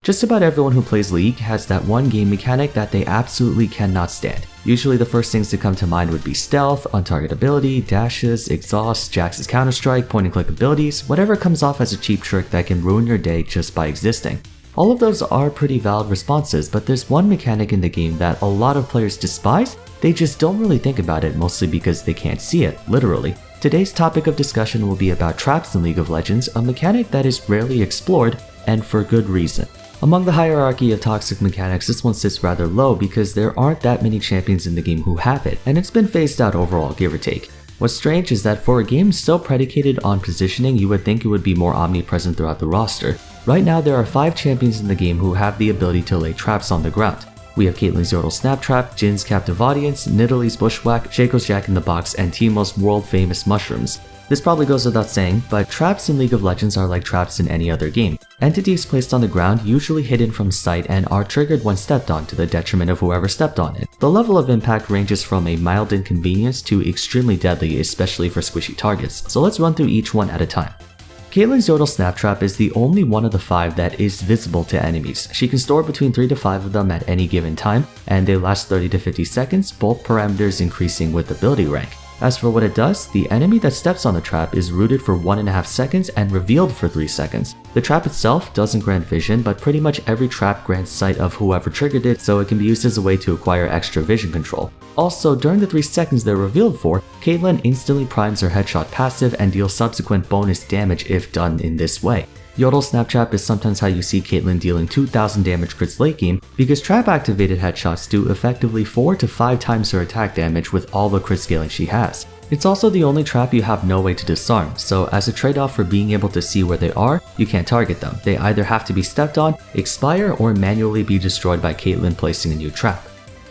Just about everyone who plays League has that one game mechanic that they absolutely cannot stand. Usually the first things to come to mind would be stealth, untargetability, dashes, exhaust, Jax's counter-strike, point-and-click abilities, whatever comes off as a cheap trick that can ruin your day just by existing. All of those are pretty valid responses, but there's one mechanic in the game that a lot of players despise. They just don't really think about it, mostly because they can't see it, literally. Today's topic of discussion will be about traps in League of Legends, a mechanic that is rarely explored, and for good reason. Among the hierarchy of toxic mechanics, this one sits rather low because there aren't that many champions in the game who have it, and it's been phased out overall, give or take. What's strange is that for a game so predicated on positioning, you would think it would be more omnipresent throughout the roster. Right now, there are 5 champions in the game who have the ability to lay traps on the ground. We have Caitlyn's Yordle Snap Trap, Jhin's Captive Audience, Nidalee's Bushwhack, Shaco's Jack in the Box, and Teemo's world-famous Mushrooms. This probably goes without saying, but traps in League of Legends are like traps in any other game. Entities placed on the ground, usually hidden from sight, and are triggered when stepped on to the detriment of whoever stepped on it. The level of impact ranges from a mild inconvenience to extremely deadly, especially for squishy targets, so let's run through each one at a time. Caitlyn's Yordle Snap Trap is the only one of the 5 that is visible to enemies. She can store between 3 to 5 of them at any given time, and they last 30 to 50 seconds, both parameters increasing with ability rank. As for what it does, the enemy that steps on the trap is rooted for 1.5 seconds and revealed for 3 seconds. The trap itself doesn't grant vision, but pretty much every trap grants sight of whoever triggered it, so it can be used as a way to acquire extra vision control. Also, during the 3 seconds they're revealed for, Caitlyn instantly primes her headshot passive and deals subsequent bonus damage if done in this way. Yordle Snap Trap is sometimes how you see Caitlyn dealing 2000 damage crits late game because trap activated headshots do effectively 4 to 5 times her attack damage with all the crit scaling she has. It's also the only trap you have no way to disarm, so as a trade-off for being able to see where they are, you can't target them. They either have to be stepped on, expire, or manually be destroyed by Caitlyn placing a new trap.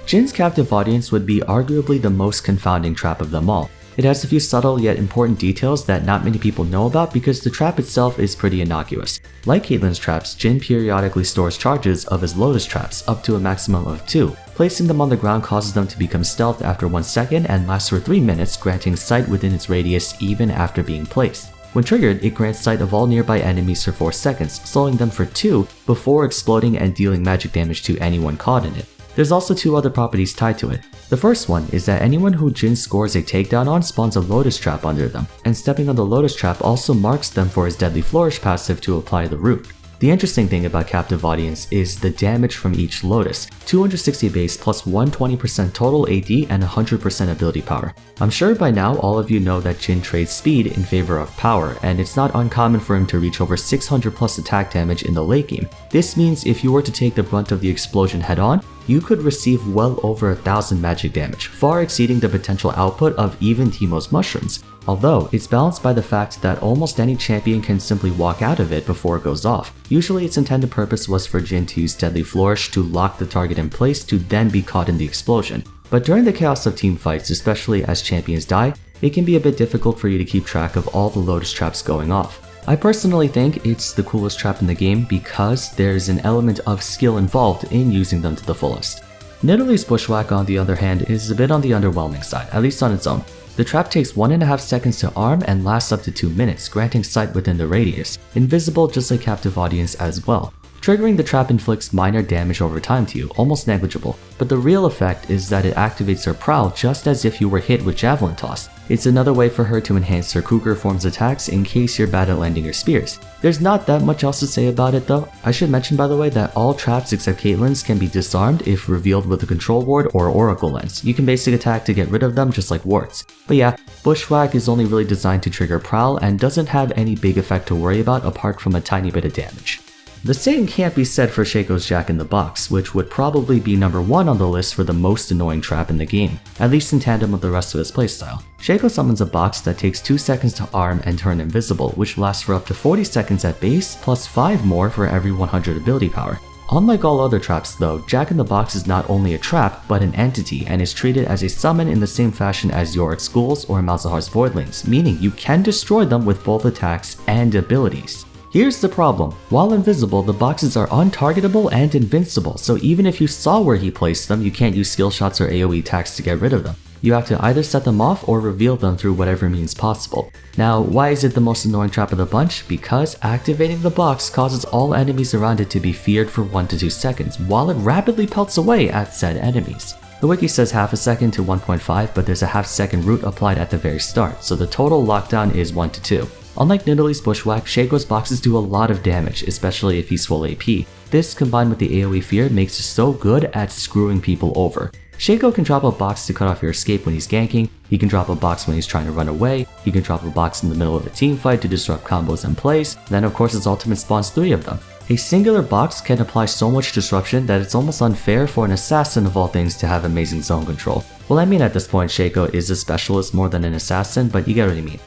Jhin's Captive Audience would be arguably the most confounding trap of them all. It has a few subtle yet important details that not many people know about because the trap itself is pretty innocuous. Like Caitlyn's traps, Jhin periodically stores charges of his lotus traps, up to a maximum of 2. Placing them on the ground causes them to become stealth after 1 second and lasts for 3 minutes, granting sight within its radius even after being placed. When triggered, it grants sight of all nearby enemies for 4 seconds, slowing them for 2 before exploding and dealing magic damage to anyone caught in it. There's also 2 other properties tied to it. The first one is that anyone who Jhin scores a takedown on spawns a lotus trap under them, and stepping on the lotus trap also marks them for his deadly flourish passive to apply the root. The interesting thing about Captive Audience is the damage from each lotus, 260 base plus 120% total AD and 100% ability power. I'm sure by now all of you know that Jhin trades speed in favor of power, and it's not uncommon for him to reach over 600 plus attack damage in the late game. This means if you were to take the brunt of the explosion head on, you could receive well over 1000 magic damage, far exceeding the potential output of even Teemo's Mushrooms. Although, it's balanced by the fact that almost any champion can simply walk out of it before it goes off. Usually its intended purpose was for Jhin to use Deadly Flourish to lock the target in place to then be caught in the explosion. But during the chaos of team fights, especially as champions die, it can be a bit difficult for you to keep track of all the lotus traps going off. I personally think it's the coolest trap in the game because there's an element of skill involved in using them to the fullest. Nidalee's Bushwhack on the other hand is a bit on the underwhelming side, at least on its own. The trap takes 1.5 seconds to arm and lasts up to 2 minutes, granting sight within the radius, invisible just like Captive Audience as well. Triggering the trap inflicts minor damage over time to you, almost negligible, but the real effect is that it activates her prowl just as if you were hit with Javelin Toss. It's another way for her to enhance her Cougar form's attacks in case you're bad at landing her spears. There's not that much else to say about it though. I should mention by the way that all traps except Caitlyn's can be disarmed if revealed with a control ward or oracle lens. You can basic attack to get rid of them just like wards. But yeah, Bushwhack is only really designed to trigger prowl and doesn't have any big effect to worry about apart from a tiny bit of damage. The same can't be said for Shaco's Jack in the Box, which would probably be number 1 on the list for the most annoying trap in the game, at least in tandem with the rest of his playstyle. Shaco summons a box that takes 2 seconds to arm and turn invisible, which lasts for up to 40 seconds at base, plus 5 more for every 100 ability power. Unlike all other traps though, Jack in the Box is not only a trap, but an entity and is treated as a summon in the same fashion as Yorick's Ghouls or Malzahar's Voidlings, meaning you can destroy them with both attacks and abilities. Here's the problem. While invisible, the boxes are untargetable and invincible, so even if you saw where he placed them, you can't use skill shots or AoE attacks to get rid of them. You have to either set them off or reveal them through whatever means possible. Now, why is it the most annoying trap of the bunch? Because activating the box causes all enemies around it to be feared for 1 to 2 seconds, while it rapidly pelts away at said enemies. The wiki says half a second to 1.5, but there's a half second root applied at the very start, so the total lockdown is 1 to 2. Unlike Nidalee's bushwhack, Shaco's boxes do a lot of damage, especially if he's full AP. This, combined with the AoE fear, makes it so good at screwing people over. Shaco can drop a box to cut off your escape when he's ganking, he can drop a box when he's trying to run away, he can drop a box in the middle of a team fight to disrupt combos and plays, then of course his ultimate spawns 3 of them. A singular box can apply so much disruption that it's almost unfair for an assassin of all things to have amazing zone control. Well, I mean at this point Shaco is a specialist more than an assassin, but you get what I mean.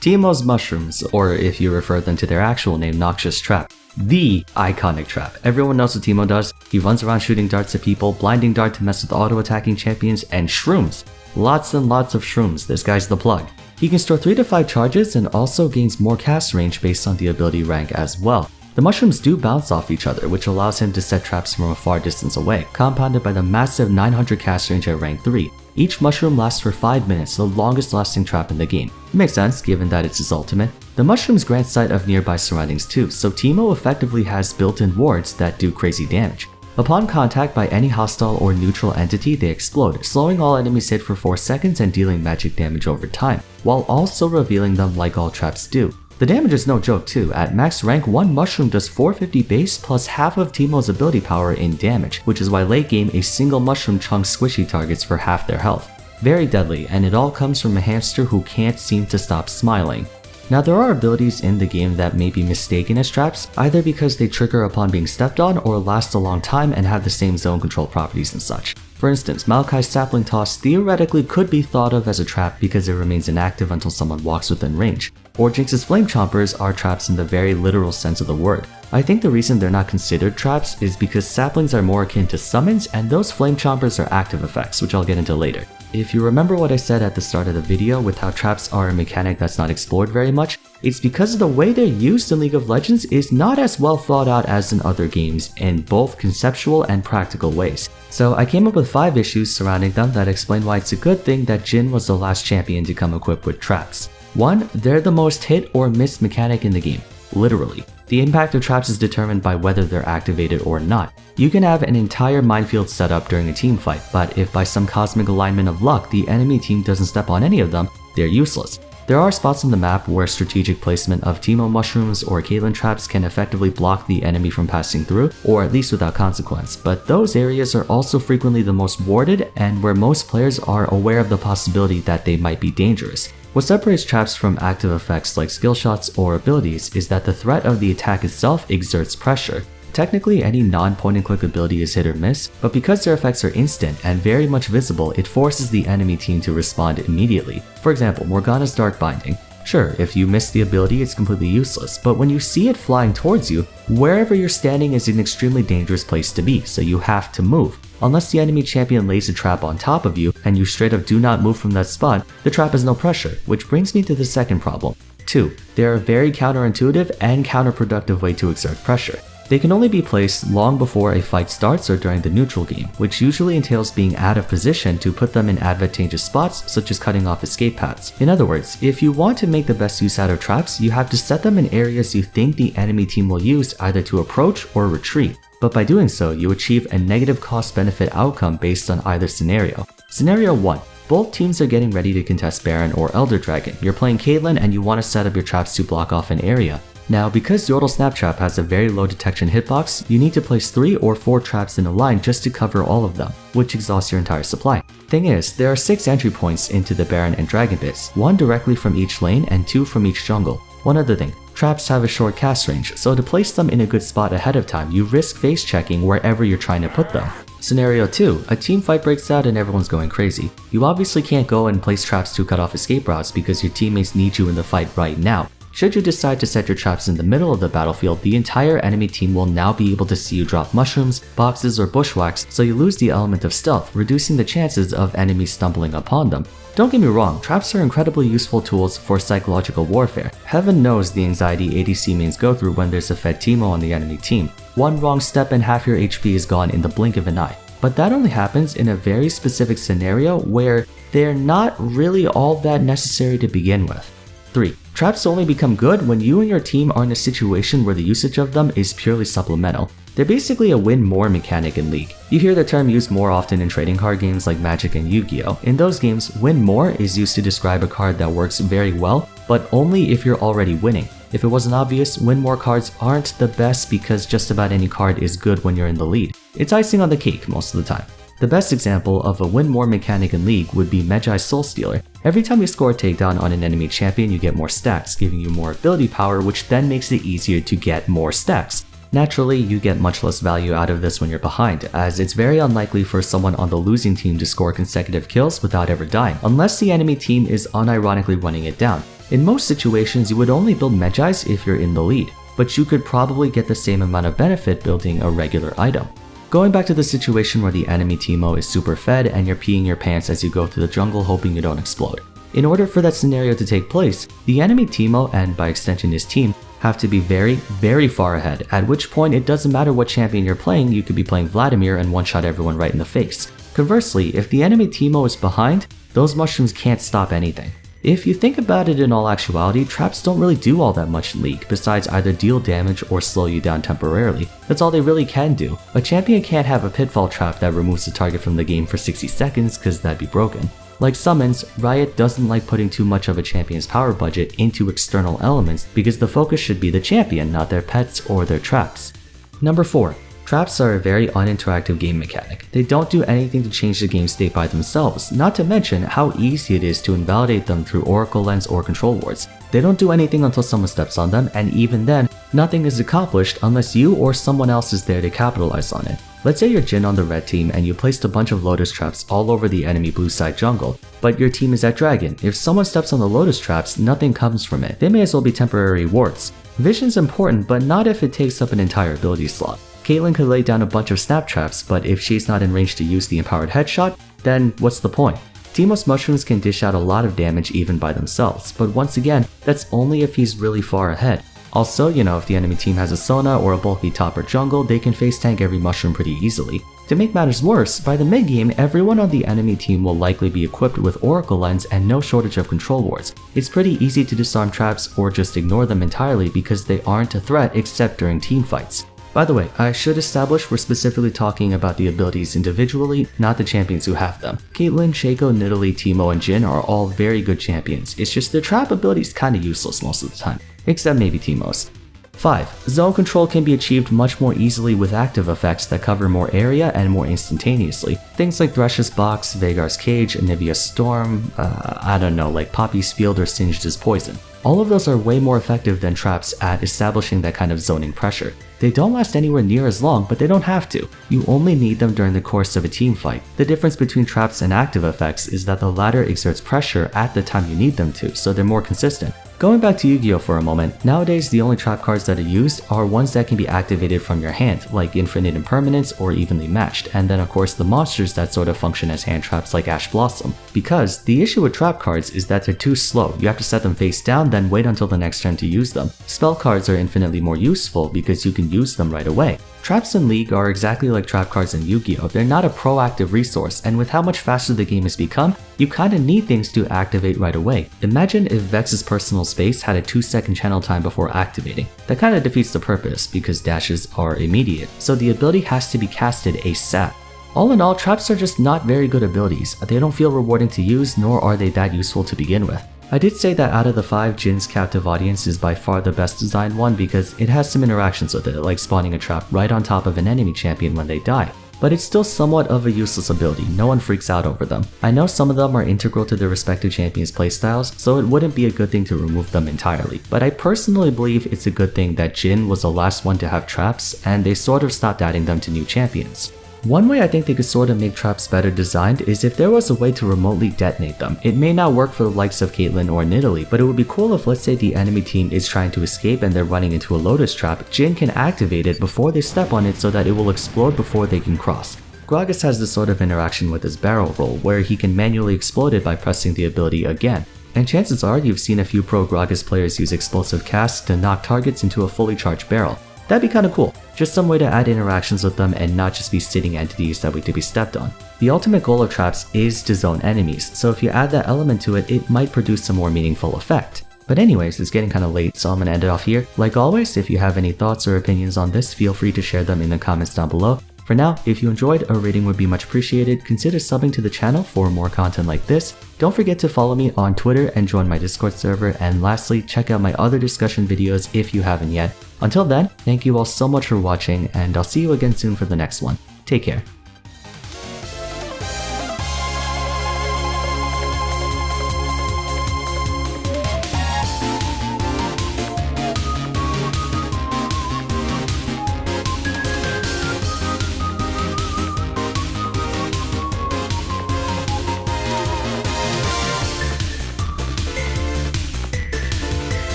Teemo's mushrooms, or if you refer them to their actual name, noxious trap. The iconic trap. Everyone knows what Teemo does. He runs around shooting darts at people, blinding dart to mess with auto-attacking champions, and shrooms. Lots and lots of shrooms, this guy's the plug. He can store 3 to 5 charges and also gains more cast range based on the ability rank as well. The mushrooms do bounce off each other, which allows him to set traps from a far distance away, compounded by the massive 900 cast range at rank 3. Each mushroom lasts for 5 minutes, the longest lasting trap in the game. It makes sense, given that it's his ultimate. The mushrooms grant sight of nearby surroundings too, so Teemo effectively has built-in wards that do crazy damage. Upon contact by any hostile or neutral entity, they explode, slowing all enemies hit for 4 seconds and dealing magic damage over time, while also revealing them like all traps do. The damage is no joke too. At max rank, 1 mushroom does 450 base plus half of Teemo's ability power in damage, which is why late game a single mushroom chunks squishy targets for half their health. Very deadly, and it all comes from a hamster who can't seem to stop smiling. Now there are abilities in the game that may be mistaken as traps, either because they trigger upon being stepped on or last a long time and have the same zone control properties and such. For instance, Maokai's sapling toss theoretically could be thought of as a trap because it remains inactive until someone walks within range. Or Jinx's flame chompers are traps in the very literal sense of the word. I think the reason they're not considered traps is because saplings are more akin to summons and those flame chompers are active effects, which I'll get into later. If you remember what I said at the start of the video with how traps are a mechanic that's not explored very much, it's because of the way they're used in League of Legends is not as well thought out as in other games in both conceptual and practical ways. So I came up with 5 issues surrounding them that explain why it's a good thing that Jhin was the last champion to come equipped with traps. 1. They're the most hit or miss mechanic in the game. Literally. The impact of traps is determined by whether they're activated or not. You can have an entire minefield set up during a team fight, but if by some cosmic alignment of luck the enemy team doesn't step on any of them, they're useless. There are spots on the map where strategic placement of Teemo mushrooms or Caitlyn traps can effectively block the enemy from passing through, or at least without consequence, but those areas are also frequently the most warded and where most players are aware of the possibility that they might be dangerous. What separates traps from active effects like skill shots or abilities is that the threat of the attack itself exerts pressure. Technically, any non-point-and-click ability is hit or miss, but because their effects are instant and very much visible, it forces the enemy team to respond immediately. For example, Morgana's Dark Binding. Sure, if you miss the ability, it's completely useless, but when you see it flying towards you, wherever you're standing is an extremely dangerous place to be, so you have to move. Unless the enemy champion lays a trap on top of you and you straight up do not move from that spot, the trap has no pressure, which brings me to the second problem. 2. They are a very counterintuitive and counterproductive way to exert pressure. They can only be placed long before a fight starts or during the neutral game, which usually entails being out of position to put them in advantageous spots such as cutting off escape paths. In other words, if you want to make the best use out of traps, you have to set them in areas you think the enemy team will use either to approach or retreat. But by doing so, you achieve a negative cost-benefit outcome based on either scenario. Scenario 1. Both teams are getting ready to contest Baron or Elder Dragon. You're playing Caitlyn and you want to set up your traps to block off an area. Now, because Yordle Snap Trap has a very low detection hitbox, you need to place 3 or 4 traps in a line just to cover all of them, which exhausts your entire supply. Thing is, there are 6 entry points into the Baron and Dragon bits, 1 directly from each lane and 2 from each jungle. One other thing, traps have a short cast range, so to place them in a good spot ahead of time, you risk face checking wherever you're trying to put them. Scenario 2, a team fight breaks out and everyone's going crazy. You obviously can't go and place traps to cut off escape routes because your teammates need you in the fight right now. Should you decide to set your traps in the middle of the battlefield, the entire enemy team will now be able to see you drop mushrooms, boxes, or bushwhacks, so you lose the element of stealth, reducing the chances of enemies stumbling upon them. Don't get me wrong, traps are incredibly useful tools for psychological warfare. Heaven knows the anxiety ADC mains go through when there's a fed Teemo on the enemy team. One wrong step and half your HP is gone in the blink of an eye. but that only happens in a very specific scenario where they're not really all that necessary to begin with. 3. Traps only become good when you and your team are in a situation where the usage of them is purely supplemental. They're basically a win more mechanic in League. You hear the term used more often in trading card games like Magic and Yu-Gi-Oh! In those games, win more is used to describe a card that works very well, but only if you're already winning. If it wasn't obvious, win more cards aren't the best because just about any card is good when you're in the lead. It's icing on the cake most of the time. The best example of a win more mechanic in League would be Medjai's Soul Stealer. Every time you score a takedown on an enemy champion, you get more stacks, giving you more ability power, which then makes it easier to get more stacks. Naturally, you get much less value out of this when you're behind, as it's very unlikely for someone on the losing team to score consecutive kills without ever dying, unless the enemy team is unironically running it down. In most situations, you would only build Medjai's if you're in the lead, but you could probably get the same amount of benefit building a regular item. Going back to the situation where the enemy Teemo is super fed and you're peeing your pants as you go through the jungle hoping you don't explode. In order for that scenario to take place, the enemy Teemo, and by extension his team, have to be very, very far ahead, at which point it doesn't matter what champion you're playing, you could be playing Vladimir and one-shot everyone right in the face. Conversely, if the enemy Teemo is behind, those mushrooms can't stop anything. If you think about it in all actuality, traps don't really do all that much in League, besides either deal damage or slow you down temporarily. That's all they really can do. A champion can't have a pitfall trap that removes the target from the game for 60 seconds, cause that'd be broken. Like summons, Riot doesn't like putting too much of a champion's power budget into external elements because the focus should be the champion, not their pets or their traps. Number 4. Traps are a very uninteractive game mechanic. They don't do anything to change the game state by themselves, not to mention how easy it is to invalidate them through Oracle Lens or Control Wards. They don't do anything until someone steps on them, and even then, nothing is accomplished unless you or someone else is there to capitalize on it. Let's say you're Jhin on the red team and you placed a bunch of lotus traps all over the enemy blue side jungle, but your team is at dragon. If someone steps on the lotus traps, nothing comes from it. They may as well be temporary wards. Vision's important, but not if it takes up an entire ability slot. Caitlyn could lay down a bunch of snap traps, but if she's not in range to use the empowered headshot, then what's the point? Teemo's mushrooms can dish out a lot of damage even by themselves, but once again, that's only if he's really far ahead. Also, if the enemy team has a Sona or a bulky top or jungle, they can face tank every mushroom pretty easily. To make matters worse, by the mid game, everyone on the enemy team will likely be equipped with Oracle Lens and no shortage of control wards. It's pretty easy to disarm traps or just ignore them entirely because they aren't a threat except during team fights. By the way, I should establish we're specifically talking about the abilities individually, not the champions who have them. Caitlyn, Shaco, Nidalee, Teemo, and Jhin are all very good champions, it's just their trap ability is kinda useless most of the time, except maybe Teemo's. 5. Zone control can be achieved much more easily with active effects that cover more area and more instantaneously. Things like Thresh's Box, Veigar's Cage, Anivia's Storm, like Poppy's Field or Singed's Poison. All of those are way more effective than traps at establishing that kind of zoning pressure. They don't last anywhere near as long, but they don't have to. You only need them during the course of a team fight. The difference between traps and active effects is that the latter exerts pressure at the time you need them to, so they're more consistent. Going back to Yu-Gi-Oh for a moment, nowadays the only trap cards that are used are ones that can be activated from your hand, like Infinite Impermanence or Evenly Matched, and then of course the monsters that sort of function as hand traps like Ash Blossom. Because the issue with trap cards is that they're too slow, you have to set them face down then wait until the next turn to use them. Spell cards are infinitely more useful because you can use them right away. Traps in League are exactly like trap cards in Yu-Gi-Oh! They're not a proactive resource, and with how much faster the game has become, you kinda need things to activate right away. Imagine if Vex's personal space had a 2-second channel time before activating. That kinda defeats the purpose, because dashes are immediate, so the ability has to be casted ASAP. All in all, traps are just not very good abilities. They don't feel rewarding to use, nor are they that useful to begin with. I did say that out of the 5, Jhin's captive audience is by far the best designed one because it has some interactions with it, like spawning a trap right on top of an enemy champion when they die. But it's still somewhat of a useless ability, no one freaks out over them. I know some of them are integral to their respective champions' playstyles, so it wouldn't be a good thing to remove them entirely. But I personally believe it's a good thing that Jhin was the last one to have traps, and they sort of stopped adding them to new champions. One way I think they could sort of make traps better designed is if there was a way to remotely detonate them. It may not work for the likes of Caitlyn or Nidalee, but it would be cool if let's say the enemy team is trying to escape and they're running into a lotus trap, Jhin can activate it before they step on it so that it will explode before they can cross. Gragas has this sort of interaction with his barrel roll, where he can manually explode it by pressing the ability again. And chances are you've seen a few pro Gragas players use explosive casts to knock targets into a fully charged barrel. That'd be kinda cool. Just some way to add interactions with them and not just be sitting entities that wait to be stepped on. The ultimate goal of traps is to zone enemies, so if you add that element to it, it might produce a more meaningful effect. But anyways, it's getting kinda late, so I'm gonna end it off here. Like always, if you have any thoughts or opinions on this, feel free to share them in the comments down below. For now, if you enjoyed, a rating would be much appreciated. Consider subbing to the channel for more content like this. Don't forget to follow me on Twitter and join my Discord server. And lastly, check out my other discussion videos if you haven't yet. Until then, thank you all so much for watching, and I'll see you again soon for the next one. Take care.